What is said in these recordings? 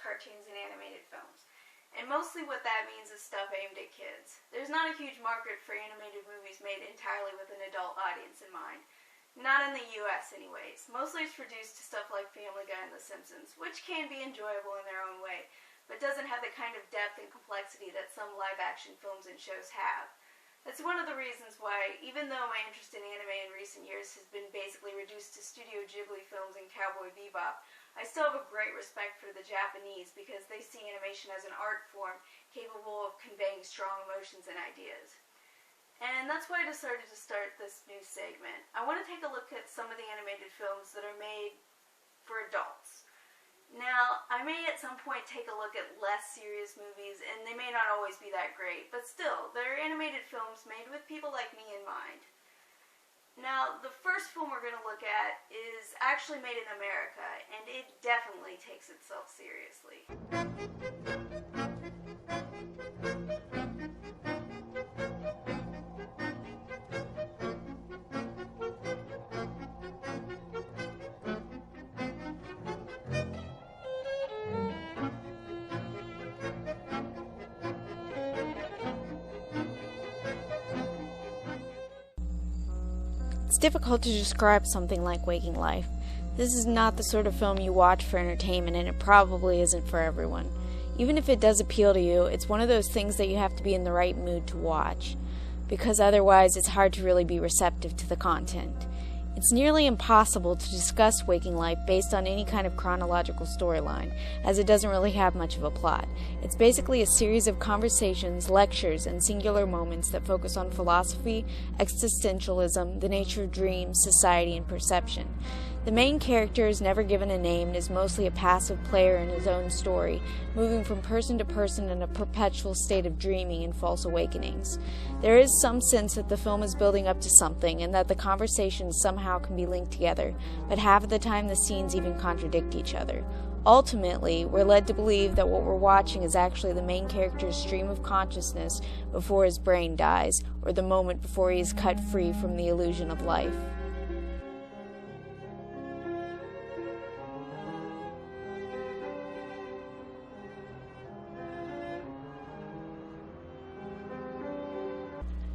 Cartoons and animated films. And mostly what that means is stuff aimed at kids. There's not a huge market for animated movies made entirely with an adult audience in mind. Not in the US anyways. Mostly it's reduced to stuff like Family Guy and The Simpsons, which can be enjoyable in their own way, but doesn't have the kind of depth and complexity that some live-action films and shows have. That's one of the reasons why, even though my interest in anime in recent years has been basically reduced to Studio Ghibli films and Cowboy Bebop, I still have a great respect for the Japanese because they see animation as an art form capable of conveying strong emotions and ideas. And that's why I decided to start this new segment. I want to take a look at some of the animated films that are made for adults. Now, I may at some point take a look at less serious movies, and they may not always be that great, but still, they're animated films made with people like me in mind. Now, the first film we're going to look at is actually made in America, and it definitely takes itself seriously. It's difficult to describe something like Waking Life. This is not the sort of film you watch for entertainment, and it probably isn't for everyone. Even if it does appeal to you, it's one of those things that you have to be in the right mood to watch, because otherwise it's hard to really be receptive to the content. It's nearly impossible to discuss Waking Life based on any kind of chronological storyline, as it doesn't really have much of a plot. It's basically a series of conversations, lectures, and singular moments that focus on philosophy, existentialism, the nature of dreams, society, and perception. The main character is never given a name and is mostly a passive player in his own story, moving from person to person in a perpetual state of dreaming and false awakenings. There is some sense that the film is building up to something and that the conversations somehow can be linked together, but half of the time the scenes even contradict each other. Ultimately, we're led to believe that what we're watching is actually the main character's stream of consciousness before his brain dies, or the moment before he is cut free from the illusion of life.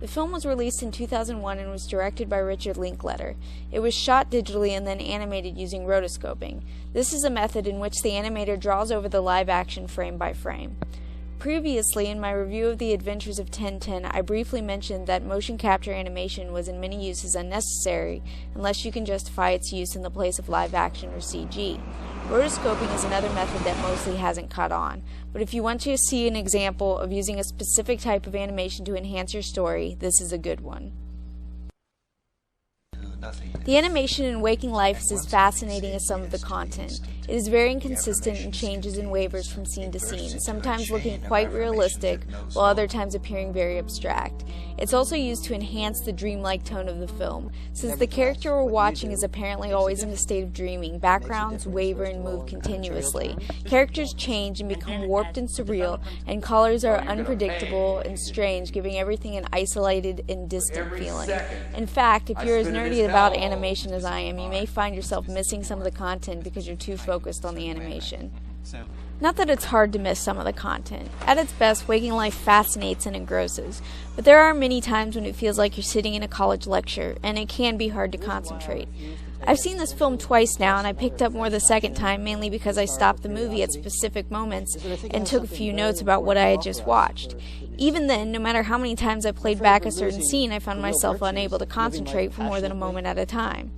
The film was released in 2001 and was directed by Richard Linklater. It was shot digitally and then animated using rotoscoping. This is a method in which the animator draws over the live action frame by frame. Previously, in my review of The Adventures of Tintin, I briefly mentioned that motion capture animation was in many uses unnecessary unless you can justify its use in the place of live action or CG. Rotoscoping is another method that mostly hasn't caught on, but if you want to see an example of using a specific type of animation to enhance your story, this is a good one. The animation in Waking Life is as fascinating as some of the content. It is very inconsistent and changes and wavers from scene to scene, sometimes looking quite realistic, while other times appearing very abstract. It's also used to enhance the dreamlike tone of the film. Since the character we're watching is apparently always in a state of dreaming, backgrounds waver and move continuously. Characters change and become warped and surreal, and colors are unpredictable and strange, giving everything an isolated and distant feeling. In fact, if you're as nerdy about animation as I am, you may find yourself missing some of the content because you're too focused on the animation. Not that it's hard to miss some of the content. At its best, Waking Life fascinates and engrosses, but there are many times when it feels like you're sitting in a college lecture, and it can be hard to concentrate. I've seen this film twice now, and I picked up more the second time mainly because I stopped the movie at specific moments and took a few notes about what I had just watched. Even then, no matter how many times I played back a certain scene, I found myself unable to concentrate for more than a moment at a time.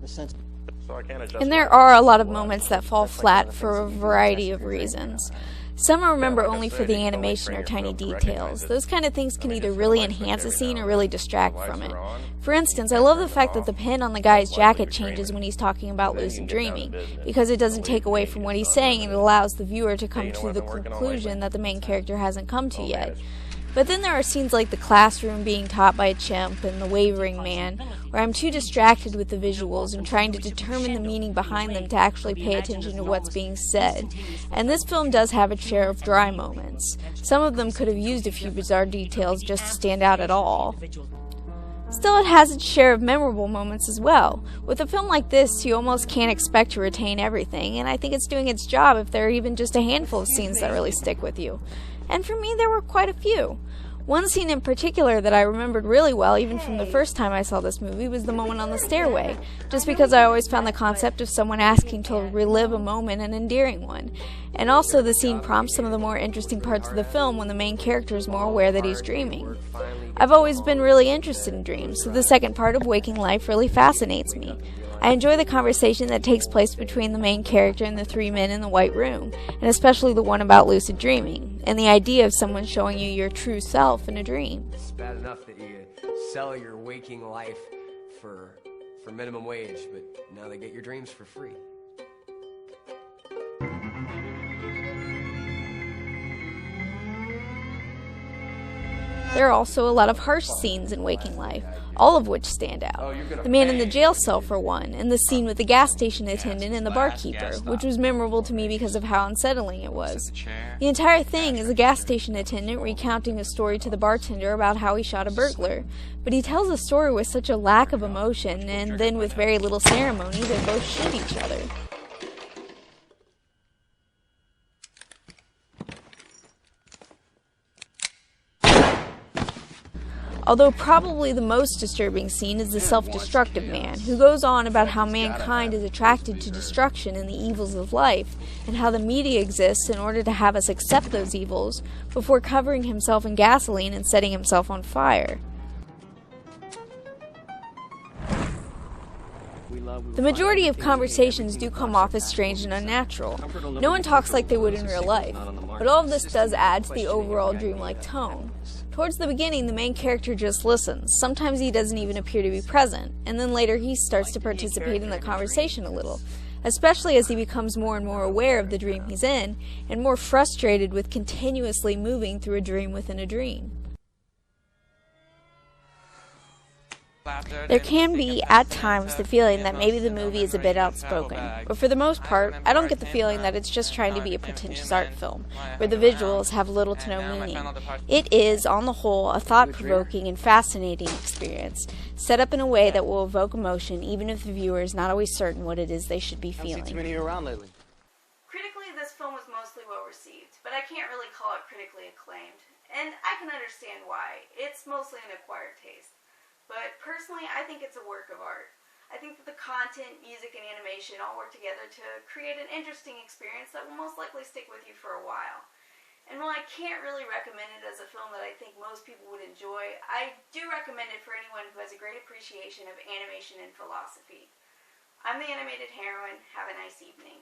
And there are a lot of moments that fall flat for a variety of reasons. Some I remember only for the animation or tiny details. Those kind of things can either really enhance a scene or really distract from it. For instance, I love the fact that the pin on the guy's jacket changes when he's talking about lucid dreaming, because it doesn't take away from what he's saying and it allows the viewer to come to the conclusion that the main character hasn't come to yet. But then there are scenes like the classroom being taught by a chimp and the wavering man, where I'm too distracted with the visuals and trying to determine the meaning behind them to actually pay attention to what's being said. And this film does have its share of dry moments. Some of them could have used a few bizarre details just to stand out at all. Still, it has its share of memorable moments as well. With a film like this, you almost can't expect to retain everything, and I think it's doing its job if there are even just a handful of scenes that really stick with you. And for me, there were quite a few. One scene in particular that I remembered really well, even from the first time I saw this movie, was the moment on the stairway, just because I always found the concept of someone asking to relive a moment an endearing one. And also the scene prompts some of the more interesting parts of the film when the main character is more aware that he's dreaming. I've always been really interested in dreams, so the second part of Waking Life really fascinates me. I enjoy the conversation that takes place between the main character and the three men in the white room, and especially the one about lucid dreaming, and the idea of someone showing you your true self in a dream. It's bad enough that you sell your waking life for minimum wage, but now they get your dreams for free. There are also a lot of harsh scenes in Waking Life, all of which stand out. The man in the jail cell for one, and the scene with the gas station attendant and the barkeeper, which was memorable to me because of how unsettling it was. The entire thing is a gas station attendant recounting a story to the bartender about how he shot a burglar, but he tells the story with such a lack of emotion, and then with very little ceremony, they both shoot each other. Although probably the most disturbing scene is the self-destructive man, who goes on about how mankind is attracted to destruction and the evils of life, and how the media exists in order to have us accept those evils, before covering himself in gasoline and setting himself on fire. The majority of conversations do come off as strange and unnatural. No one talks like they would in real life, but all of this does add to the overall dreamlike tone. Towards the beginning, the main character just listens. Sometimes he doesn't even appear to be present, and then later he starts to participate in the conversation a little, especially as he becomes more and more aware of the dream he's in, and more frustrated with continuously moving through a dream within a dream. There can be, at times, the feeling that maybe the movie is a bit outspoken, but for the most part, I don't get the feeling that it's just trying to be a pretentious art film, where the visuals have little to no meaning. It is, on the whole, a thought-provoking and fascinating experience, set up in a way that will evoke emotion even if the viewer is not always certain what it is they should be feeling. Critically, this film was mostly well received, but I can't really call it critically acclaimed, and I can understand why. It's mostly an acquired taste. But personally, I think it's a work of art. I think that the content, music, and animation all work together to create an interesting experience that will most likely stick with you for a while. And while I can't really recommend it as a film that I think most people would enjoy, I do recommend it for anyone who has a great appreciation of animation and philosophy. I'm the Animated Heroine. Have a nice evening.